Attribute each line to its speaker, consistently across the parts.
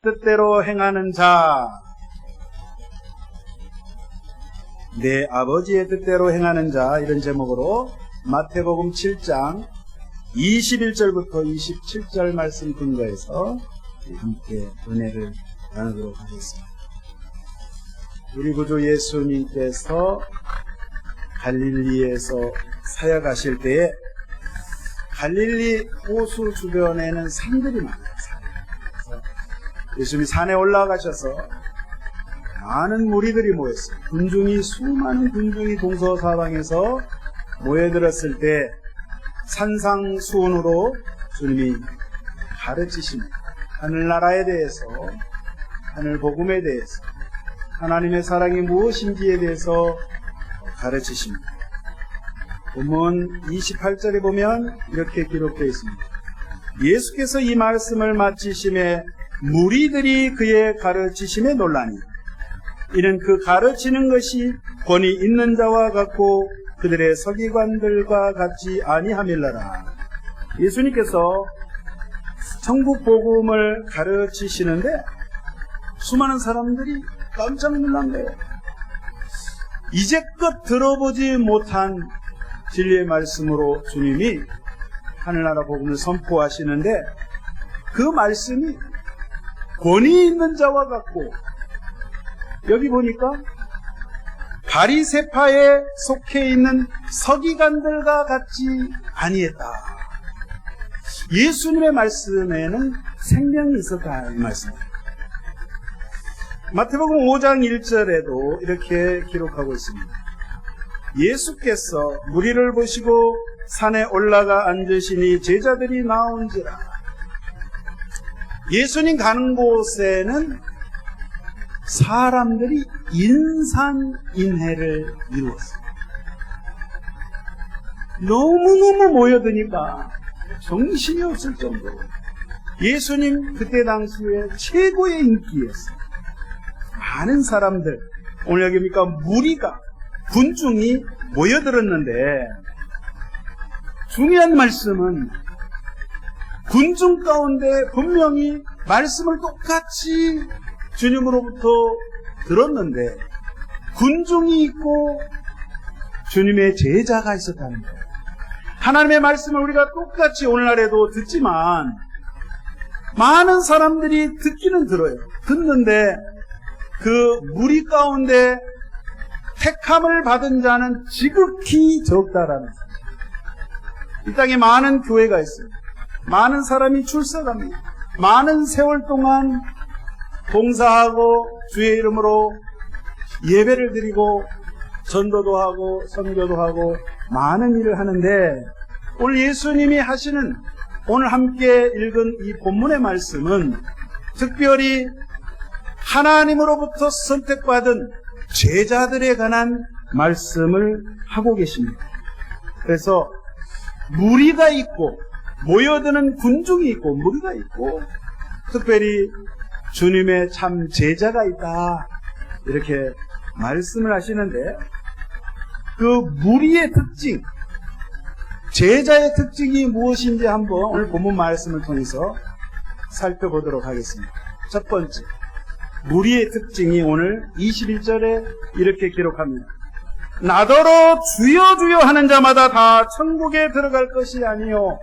Speaker 1: 뜻대로 행하는 자, 내 아버지의 뜻대로 행하는 자, 이런 제목으로 마태복음 7장 21절부터 27절 말씀 근거해서 함께 은혜를 나누도록 하겠습니다. 우리 구주 예수님께서 갈릴리에서 사역하실 때에 갈릴리 호수 주변에는 산들이 많아요. 그래서 예수님이 산에 올라가셔서 많은 무리들이 모였어요. 수많은 군중이 동서사방에서 모여들었을 때 산상수훈으로 주님이 가르치십니다. 하늘나라에 대해서, 하늘복음에 대해서, 하나님의 사랑이 무엇인지에 대해서 가르치십니다. 본문 28절에 보면 이렇게 기록되어 있습니다. 예수께서 이 말씀을 마치심에 무리들이 그의 가르치심에 놀라니 이는 그 가르치는 것이 권위 있는 자와 같고 그들의 서기관들과 같지 아니함일라라. 예수님께서 천국 복음을 가르치시는데 수많은 사람들이 깜짝 놀란 거예요. 이제껏 들어보지 못한 진리의 말씀으로 주님이 하늘나라 복음을 선포하시는데 그 말씀이 권위 있는 자와 같고, 여기 보니까 바리새파에 속해 있는 서기관들과 같지 아니했다. 예수님의 말씀에는 생명이 있었다, 이 말씀입니다. 마태복음 5장 1절에도 이렇게 기록하고 있습니다. 예수께서 무리를 보시고 산에 올라가 앉으시니 제자들이 나온지라. 예수님 가는 곳에는 사람들이 인산인해를 이루었어요. 너무너무 모여드니까 정신이 없을 정도로 예수님 그때 당시에 최고의 인기였어요. 많은 사람들, 오늘 여기 보니까 무리가, 군중이 모여들었는데 중요한 말씀은 군중 가운데 분명히 말씀을 똑같이 주님으로부터 들었는데 군중이 있고 주님의 제자가 있었다는 거예요. 하나님의 말씀을 우리가 똑같이 오늘날에도 듣지만 많은 사람들이 듣기는 들어요. 듣는데 그 무리 가운데 택함을 받은 자는 지극히 적다라는 사실. 이 땅에 많은 교회가 있어요. 많은 사람이 출석합니다. 많은 세월 동안 봉사하고 주의 이름으로 예배를 드리고 전도도 하고 선교도 하고 많은 일을 하는데, 오늘 예수님이 하시는, 오늘 함께 읽은 이 본문의 말씀은 특별히 하나님으로부터 선택받은 제자들에 관한 말씀을 하고 계십니다. 그래서 무리가 있고 모여드는 군중이 있고 무리가 있고 특별히 주님의 참 제자가 있다, 이렇게 말씀을 하시는데, 그 무리의 특징, 제자의 특징이 무엇인지 한번 오늘 본문 말씀을 통해서 살펴보도록 하겠습니다. 첫 번째, 무리의 특징이 오늘 21절에 이렇게 기록합니다. 나더러 주여 주여 하는 자마다 다 천국에 들어갈 것이 아니요.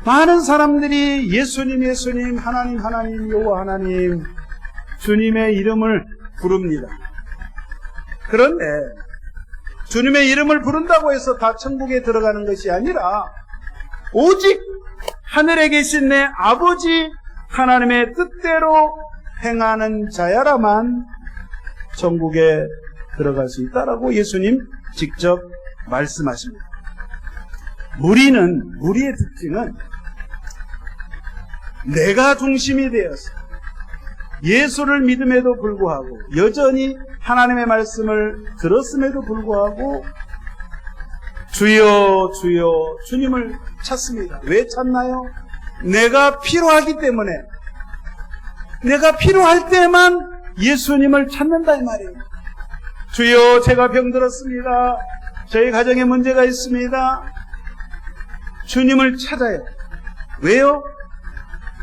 Speaker 1: 많은 사람들이 예수님 예수님, 하나님 하나님, 여호와 하나님, 주님의 이름을 부릅니다. 그런데 주님의 이름을 부른다고 해서 다 천국에 들어가는 것이 아니라 오직 하늘에 계신 내 아버지 하나님의 뜻대로 행하는 자야라만 천국에 들어갈 수 있다라고 예수님 직접 말씀하십니다. 무리의 특징은 내가 중심이 되어서 예수를 믿음에도 불구하고, 여전히 하나님의 말씀을 들었음에도 불구하고 주여 주여 주님을 찾습니다. 왜 찾나요? 내가 필요하기 때문에, 내가 필요할 때만 예수님을 찾는다 이 말이에요. 주여, 제가 병들었습니다. 저희 가정에 문제가 있습니다. 주님을 찾아요. 왜요?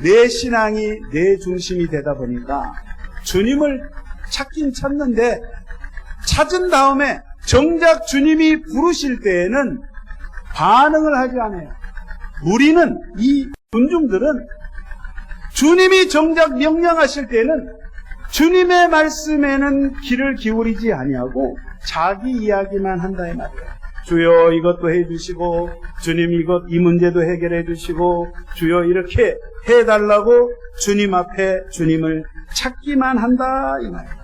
Speaker 1: 내 신앙이 내 중심이 되다 보니까 주님을 찾긴 찾는데 찾은 다음에 정작 주님이 부르실 때에는 반응을 하지 않아요. 우리는, 이 군중들은 주님이 정작 명령하실 때는 주님의 말씀에는 귀를 기울이지 아니하고 자기 이야기만 한다 이 말이에요. 주여 이것도 해주시고, 주님 이 문제도 해결해 주시고, 주여 이렇게 해달라고 주님 앞에 주님을 찾기만 한다 이 말이에요.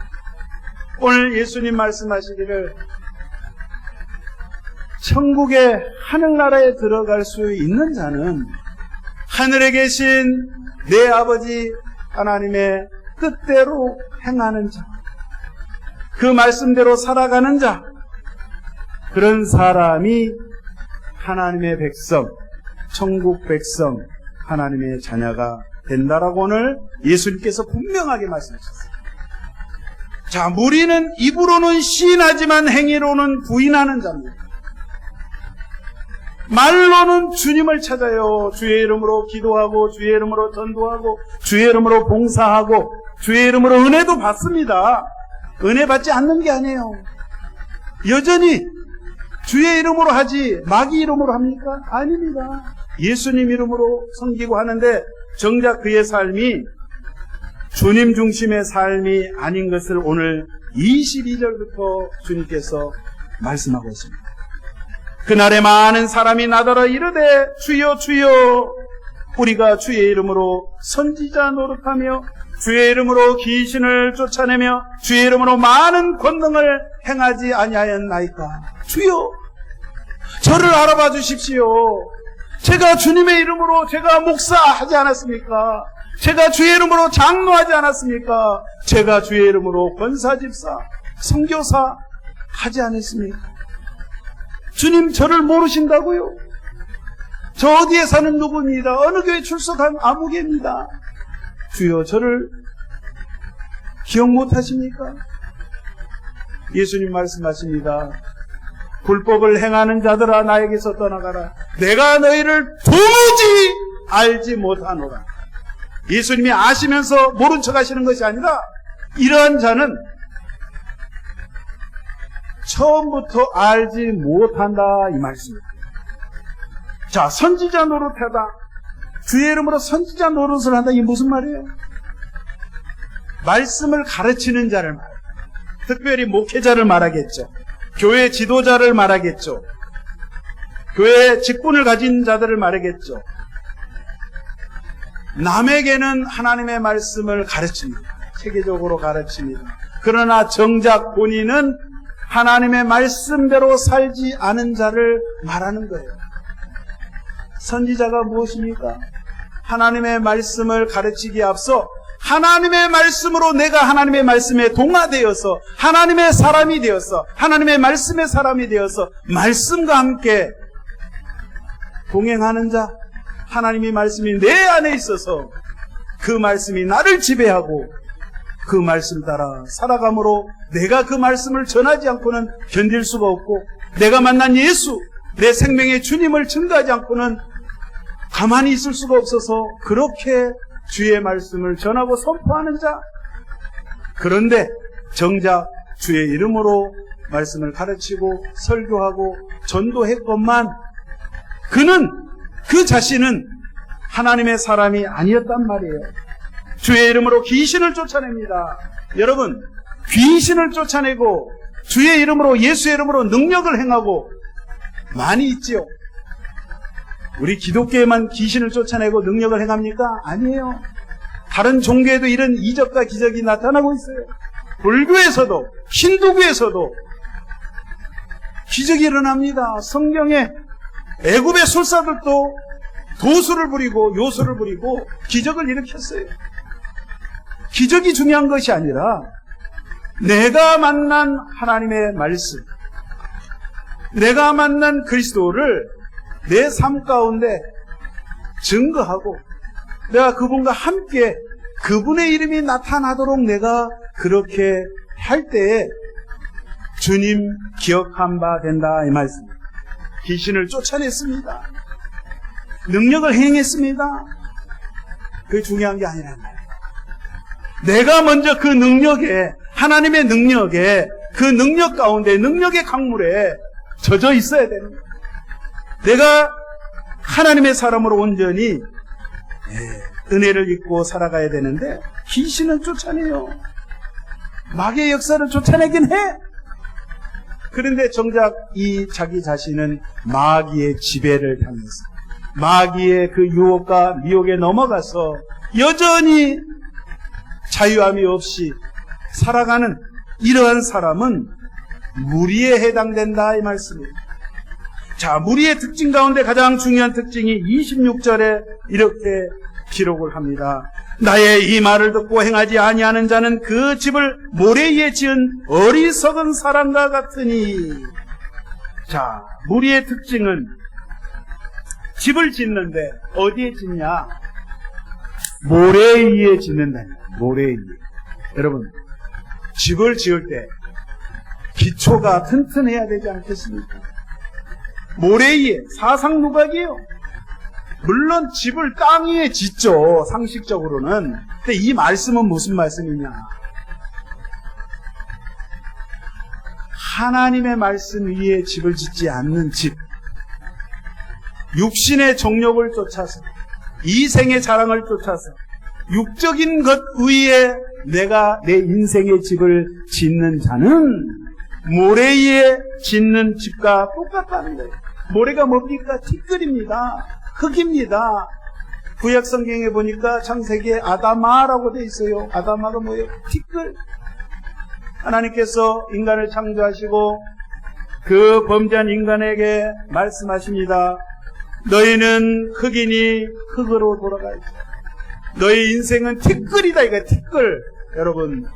Speaker 1: 오늘 예수님 말씀하시기를 천국의 하늘나라에 들어갈 수 있는 자는 하늘에 계신 내 아버지 하나님의 뜻대로 행하는 자, 그 말씀대로 살아가는 자, 그런 사람이 하나님의 백성, 천국 백성, 하나님의 자녀가 된다라고 오늘 예수님께서 분명하게 말씀하셨어요. 자, 무리는 입으로는 시인하지만 행위로는 부인하는 자입니다. 말로는 주님을 찾아요. 주의 이름으로 기도하고, 주의 이름으로 전도하고, 주의 이름으로 봉사하고, 주의 이름으로 은혜도 받습니다. 은혜 받지 않는 게 아니에요. 여전히 주의 이름으로 하지 마귀 이름으로 합니까? 아닙니다. 예수님 이름으로 섬기고 하는데 정작 그의 삶이 주님 중심의 삶이 아닌 것을 오늘 22절부터 주님께서 말씀하고 있습니다. 그날에 많은 사람이 나더러 이르되 주여 주여 우리가 주의 이름으로 선지자 노릇하며 주의 이름으로 귀신을 쫓아내며 주의 이름으로 많은 권능을 행하지 아니하였나이까. 주여 저를 알아봐 주십시오. 제가 주님의 이름으로 제가 목사하지 않았습니까? 제가 주의 이름으로 장로하지 않았습니까? 제가 주의 이름으로 권사집사, 선교사 하지 않았습니까? 주님 저를 모르신다고요? 저 어디에 사는 누구입니다. 어느 교회 출석한 아무개입니다. 주여 저를 기억 못하십니까? 예수님 말씀하십니다. 불법을 행하는 자들아 나에게서 떠나가라. 내가 너희를 도무지 알지 못하노라. 예수님이 아시면서 모른 척 하시는 것이 아니라 이러한 자는 처음부터 알지 못한다 이 말씀입니다. 자, 선지자 노릇하다. 주의 이름으로 선지자 노릇을 한다. 이게 무슨 말이에요? 말씀을 가르치는 자를 말해요. 특별히 목회자를 말하겠죠. 교회 지도자를 말하겠죠. 교회 직분을 가진 자들을 말하겠죠. 남에게는 하나님의 말씀을 가르칩니다. 체계적으로 가르칩니다. 그러나 정작 본인은 하나님의 말씀대로 살지 않은 자를 말하는 거예요. 선지자가 무엇입니까? 하나님의 말씀을 가르치기에 앞서 하나님의 말씀으로 내가 하나님의 말씀에 동화되어서 하나님의 사람이 되어서 하나님의 말씀의 사람이 되어서 말씀과 함께 동행하는 자, 하나님의 말씀이 내 안에 있어서 그 말씀이 나를 지배하고 그 말씀 따라 살아감으로 내가 그 말씀을 전하지 않고는 견딜 수가 없고 내가 만난 예수, 내 생명의 주님을 증거하지 않고는 가만히 있을 수가 없어서 그렇게 주의 말씀을 전하고 선포하는 자. 그런데 정작 주의 이름으로 말씀을 가르치고 설교하고 전도했건만 그는 그 자신은 하나님의 사람이 아니었단 말이에요. 주의 이름으로 귀신을 쫓아냅니다. 여러분, 귀신을 쫓아내고 주의 이름으로 예수의 이름으로 능력을 행하고 많이 있지요. 우리 기독교에만 귀신을 쫓아내고 능력을 행합니까? 아니에요. 다른 종교에도 이런 이적과 기적이 나타나고 있어요. 불교에서도 힌두교에서도 기적이 일어납니다. 성경에 애굽의 술사들도 도수를 부리고 요술을 부리고 기적을 일으켰어요. 기적이 중요한 것이 아니라 내가 만난 하나님의 말씀, 내가 만난 그리스도를 내 삶 가운데 증거하고 내가 그분과 함께 그분의 이름이 나타나도록 내가 그렇게 할 때에 주님 기억한 바 된다 이 말씀입니다. 귀신을 쫓아냈습니다. 능력을 행했습니다. 그게 중요한 게 아니란 말이에요. 내가 먼저 그 능력에, 하나님의 능력에, 그 능력 가운데, 능력의 강물에 젖어 있어야 됩니다. 내가 하나님의 사람으로 온전히 은혜를 입고 살아가야 되는데 귀신은 쫓아내요. 마귀의 역사를 쫓아내긴 해. 그런데 정작 이 자기 자신은 마귀의 지배를 당해서 마귀의 그 유혹과 미혹에 넘어가서 여전히 자유함이 없이 살아가는 이러한 사람은 무리에 해당된다 이 말씀이에요. 자, 무리의 특징 가운데 가장 중요한 특징이 26절에 이렇게 기록을 합니다. 나의 이 말을 듣고 행하지 아니하는 자는 그 집을 모래 위에 지은 어리석은 사람과 같으니. 자, 무리의 특징은 집을 짓는데 어디에 짓냐? 모래 위에 짓는다. 모래 위에. 여러분, 집을 지을 때 기초가 튼튼해야 되지 않겠습니까? 모래 위에, 사상누각이에요. 물론 집을 땅 위에 짓죠, 상식적으로는. 근데 이 말씀은 무슨 말씀이냐? 하나님의 말씀 위에 집을 짓지 않는 집, 육신의 정욕을 쫓아서, 이생의 자랑을 쫓아서, 육적인 것 위에 내가 내 인생의 집을 짓는 자는 모래 위에 짓는 집과 똑같다는 거예요. 모래가 뭡니까? 티끌입니다. 흙입니다. 구약 성경에 보니까 창세기에 아다마라고 되어 있어요. 아다마가 뭐예요? 티끌. 하나님께서 인간을 창조하시고 그 범죄한 인간에게 말씀하십니다. 너희는 흙이니 흙으로 돌아가야지. 너희 인생은 티끌이다. 이거 티끌. 여러분,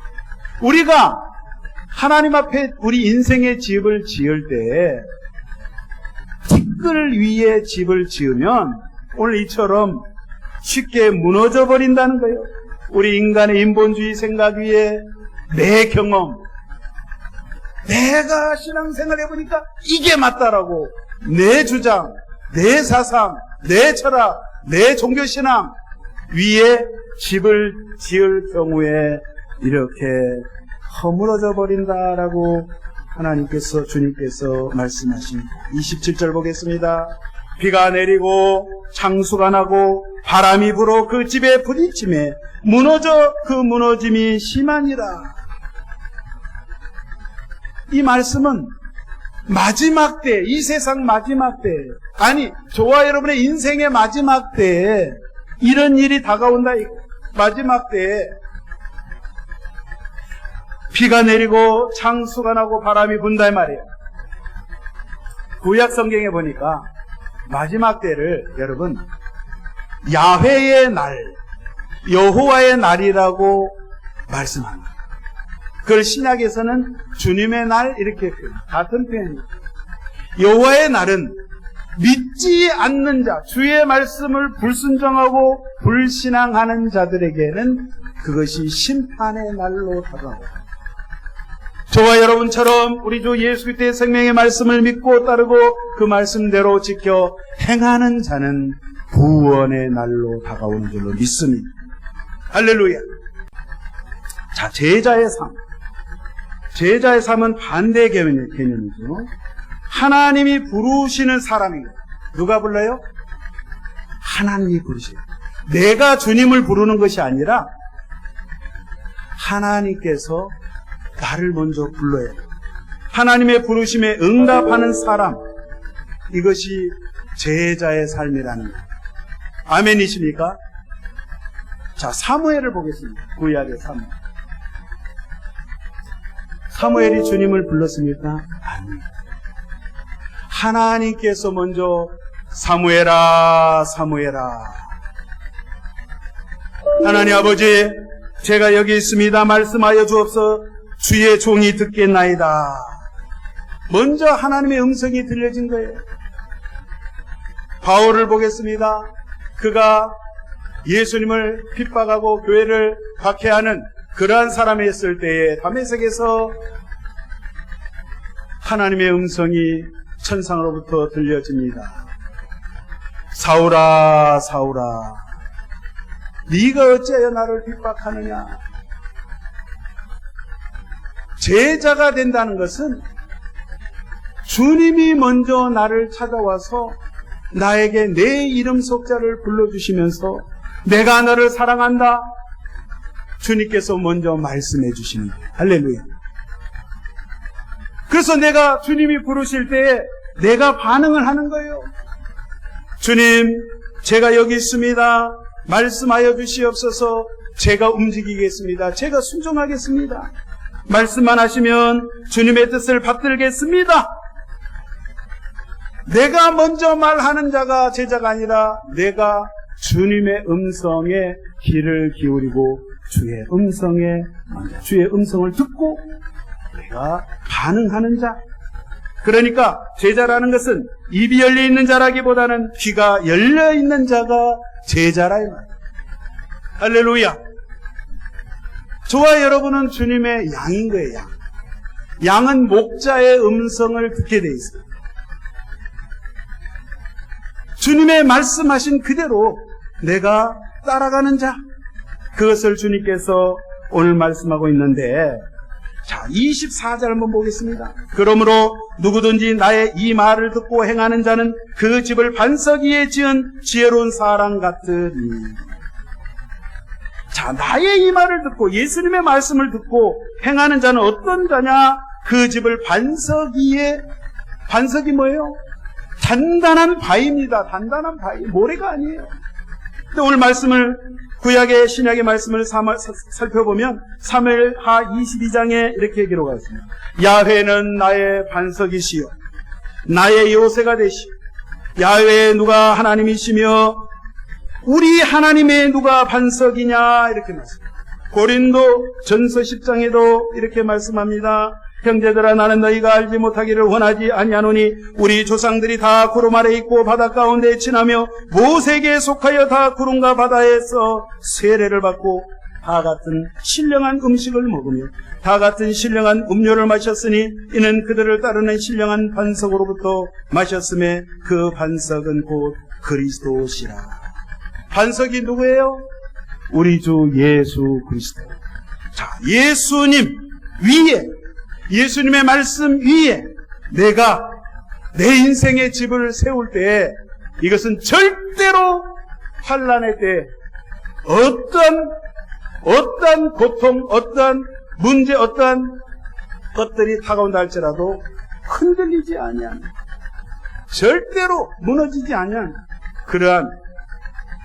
Speaker 1: 우리가 하나님 앞에 우리 인생의 집을 지을 때 티끌 위에 집을 지으면 오늘 이처럼 쉽게 무너져 버린다는 거예요. 우리 인간의 인본주의 생각 위에 내 경험, 내가 신앙생활 해보니까 이게 맞다라고 내 주장, 내 사상, 내 철학, 내 종교신앙 위에 집을 지을 경우에 이렇게 허물어져 버린다라고 하나님께서, 주님께서 말씀하십니다. 27절 보겠습니다. 비가 내리고 창수가 나고 바람이 불어 그 집에 부딪힘에 무너져 그 무너짐이 심하니라. 이 말씀은 마지막 때, 이 세상 마지막 때, 아니 저와 여러분의 인생의 마지막 때에 이런 일이 다가온다. 마지막 때에 비가 내리고 창수가 나고 바람이 분다 이 말이에요. 구약 성경에 보니까 마지막 때를 여러분 야훼의 날, 여호와의 날이라고 말씀합니다. 그걸 신약에서는 주님의 날 이렇게 같은 표현이에요. 여호와의 날은 믿지 않는 자, 주의 말씀을 불순종하고 불신앙하는 자들에게는 그것이 심판의 날로 다가옵니다. 저와 여러분처럼 우리 주 예수 그리스도의 생명의 말씀을 믿고 따르고 그 말씀대로 지켜 행하는 자는 구원의 날로 다가오는 줄로 믿습니다. 할렐루야. 자, 제자의 삶. 제자의 삶은 반대 개념이죠. 하나님이 부르시는 사람입니다. 누가 불러요? 하나님이 부르셔요. 내가 주님을 부르는 것이 아니라 하나님께서 나를 먼저 불러야 해요. 하나님의 부르심에 응답하는 사람, 이것이 제자의 삶이라는 거예요. 아멘이십니까? 자, 사무엘을 보겠습니다. 구약의 사무엘. 사무엘이 주님을 불렀습니까? 아닙니다. 하나님께서 먼저 사무엘아, 사무엘아. 하나님 아버지, 제가 여기 있습니다. 말씀하여 주옵소서. 주의 종이 듣겠나이다. 먼저 하나님의 음성이 들려진 거예요. 바울을 보겠습니다. 그가 예수님을 핍박하고 교회를 박해하는 그러한 사람이었을 때에 다메섹에서 하나님의 음성이 천상으로부터 들려집니다. 사울아, 사울아, 네가 어찌하여 나를 핍박하느냐. 제자가 된다는 것은 주님이 먼저 나를 찾아와서 나에게 내 이름 석자를 불러주시면서 내가 너를 사랑한다. 주님께서 먼저 말씀해 주시는 거예요. 할렐루야. 그래서 내가 주님이 부르실 때에 내가 반응을 하는 거예요. 주님, 제가 여기 있습니다. 말씀하여 주시옵소서. 제가 움직이겠습니다. 제가 순종하겠습니다. 말씀만 하시면 주님의 뜻을 받들겠습니다. 내가 먼저 말하는 자가 제자가 아니라 내가 주님의 음성에 귀를 기울이고 주의 음성에 먼저 주의 음성을 듣고 내가 반응하는 자. 그러니까 제자라는 것은 입이 열려 있는 자라기보다는 귀가 열려 있는 자가 제자라 이 말이에요. 할렐루야. 저와 여러분은 주님의 양인 거예요. 양. 양은 목자의 음성을 듣게 돼 있어요. 주님의 말씀하신 그대로 내가 따라가는 자, 그것을 주님께서 오늘 말씀하고 있는데, 자, 24절 한번 보겠습니다. 그러므로 누구든지 나의 이 말을 듣고 행하는 자는 그 집을 반석 위에 지은 지혜로운 사람 같으니. 자, 나의 이 말을 듣고 예수님의 말씀을 듣고 행하는 자는 어떤 자냐? 그 집을 반석 위에, 반석이 뭐예요? 단단한 바위입니다. 단단한 바위. 모래가 아니에요. 근데 오늘 말씀을, 구약의 신약의 말씀을 살펴보면 사무엘하 22장에 이렇게 기록하고 있습니다. 야훼는 나의 반석이시요 나의 요새가 되시오. 야훼 누가 하나님이시며 우리 하나님의 누가 반석이냐, 이렇게 말씀합니다. 고린도 전서 10장에도 이렇게 말씀합니다. 형제들아, 나는 너희가 알지 못하기를 원하지 아니하노니 우리 조상들이 다 구름 아래 있고 바다 가운데 지나며 모세에게 속하여 다 구름과 바다에서 세례를 받고 다 같은 신령한 음식을 먹으며 다 같은 신령한 음료를 마셨으니 이는 그들을 따르는 신령한 반석으로부터 마셨음에 그 반석은 곧 그리스도시라. 반석이 누구예요? 우리 주 예수 그리스도. 자, 예수님 위에, 예수님의 말씀 위에 내가 내 인생의 집을 세울 때 이것은 절대로 환난의 때 어떤 고통, 어떤 문제, 어떤 것들이 다가온다 할지라도 흔들리지 아니한, 절대로 무너지지 아니한 그러한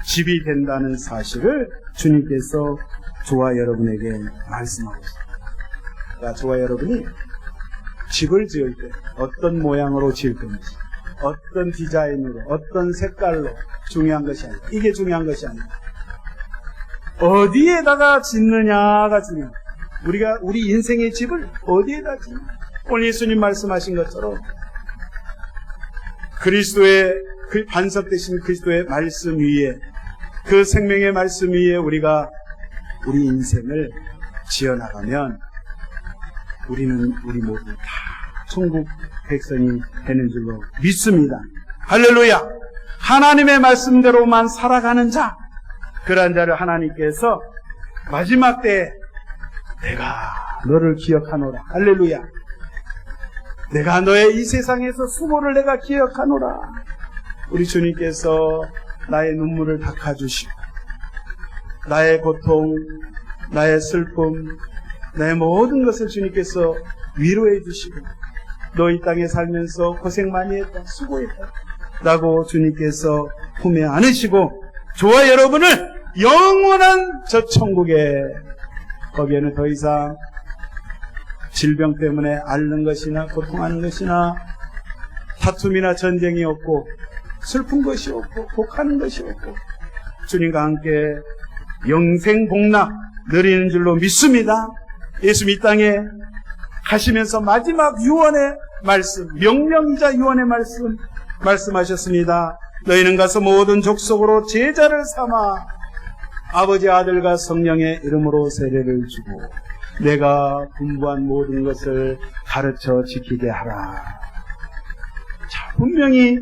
Speaker 1: 집이 된다는 사실을 주님께서 저와 여러분에게 말씀하고 있습니다. 저와 여러분이 집을 지을 때 어떤 모양으로 지을 건지, 어떤 디자인으로, 어떤 색깔로 중요한 것이 아니라, 이게 중요한 것이 아니라 어디에다가 짓느냐가 중요합니다. 우리가 우리 인생의 집을 어디에다 짓느냐. 오늘 예수님 말씀하신 것처럼 그리스도의 그 반석 되신 그리스도의 말씀 위에, 그 생명의 말씀 위에 우리가 우리 인생을 지어나가면 우리 모두 다 천국 백성이 되는 줄로 믿습니다. 할렐루야. 하나님의 말씀대로만 살아가는 자, 그러한 자를 하나님께서 마지막 때에 내가 너를 기억하노라. 할렐루야. 내가 너의 이 세상에서 수고를 내가 기억하노라. 우리 주님께서 나의 눈물을 닦아주시고 나의 고통, 나의 슬픔, 나의 모든 것을 주님께서 위로해 주시고 너 이 땅에 살면서 고생 많이 했다, 수고했다 라고 주님께서 품에 안으시고 저와 여러분을 영원한 저 천국에, 거기에는 더 이상 질병 때문에 앓는 것이나 고통하는 것이나 다툼이나 전쟁이 없고 슬픈 것이 없고 독하는 것이 없고 주님과 함께 영생 복락 누리는 줄로 믿습니다. 예수님 이 땅에 가시면서 마지막 유언의 말씀, 명령이자 유언의 말씀 말씀하셨습니다. 너희는 가서 모든 족속으로 제자를 삼아 아버지, 아들과 성령의 이름으로 세례를 주고 내가 분부한 모든 것을 가르쳐 지키게 하라. 자, 분명히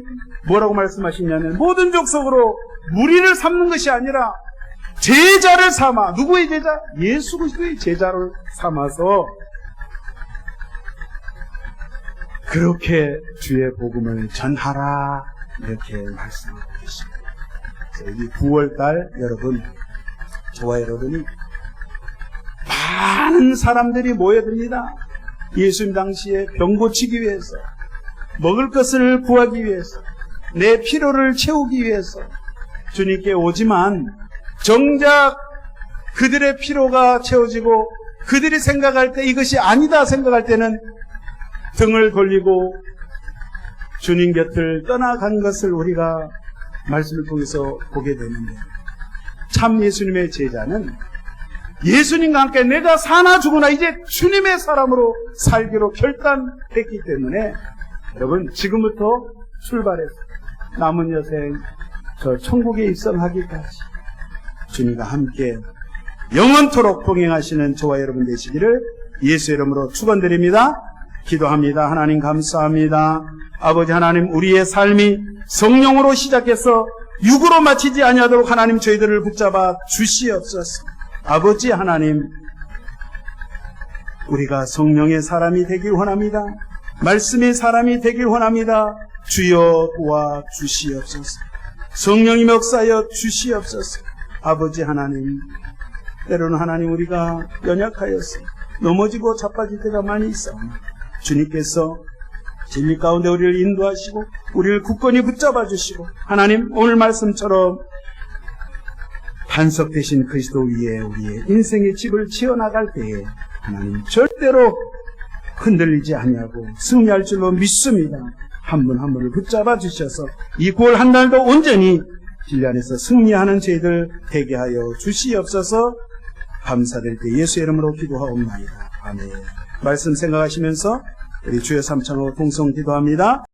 Speaker 1: 뭐라고 말씀하시냐면 모든 족속으로 무리를 삼는 것이 아니라 제자를 삼아, 누구의 제자? 예수 그리스도의 제자를 삼아서 그렇게 주의 복음을 전하라, 이렇게 말씀하고 계십니다. 여기 9월달 여러분, 저와 여러분이 많은 사람들이 모여듭니다. 예수님 당시에 병 고치기 위해서, 먹을 것을 구하기 위해서, 내 필요를 채우기 위해서 주님께 오지만, 정작 그들의 필요가 채워지고 그들이 생각할 때 이것이 아니다 생각할 때는 등을 돌리고 주님 곁을 떠나간 것을 우리가 말씀을 통해서 보게 되는데, 참 예수님의 제자는 예수님과 함께 내가 사나 죽으나 이제 주님의 사람으로 살기로 결단했기 때문에, 여러분 지금부터 출발해서 남은 여생 저 천국에 입성하기까지 주님과 함께 영원토록 동행하시는 저와 여러분 되시기를 예수 이름으로 축원드립니다. 기도합니다. 하나님 감사합니다. 아버지 하나님, 우리의 삶이 성령으로 시작해서 육으로 마치지 아니하도록 하나님 저희들을 붙잡아 주시옵소서. 아버지 하나님, 우리가 성령의 사람이 되길 원합니다. 말씀의 사람이 되길 원합니다. 주여 도와 주시옵소서. 성령이 역사하여 주시옵소서. 아버지 하나님, 때로는 하나님 우리가 연약하여서 넘어지고 자빠질 때가 많이 있사오니 주님께서 진리 가운데 우리를 인도하시고 우리를 굳건히 붙잡아 주시고, 하나님 오늘 말씀처럼 반석 되신 그리스도 위에 우리의 인생의 집을 지어나갈 때에 하나님 절대로 흔들리지 아니하고 승리할 줄로 믿습니다. 한 분 한 분을 붙잡아 주셔서 이 9월 한 달도 온전히 진리 안에서 승리하는 저희들 되게 하여 주시옵소서. 감사드릴 때 예수의 이름으로 기도하옵나이다. 아멘. 말씀 생각하시면서 우리 주여 삼창으로 동성 기도합니다.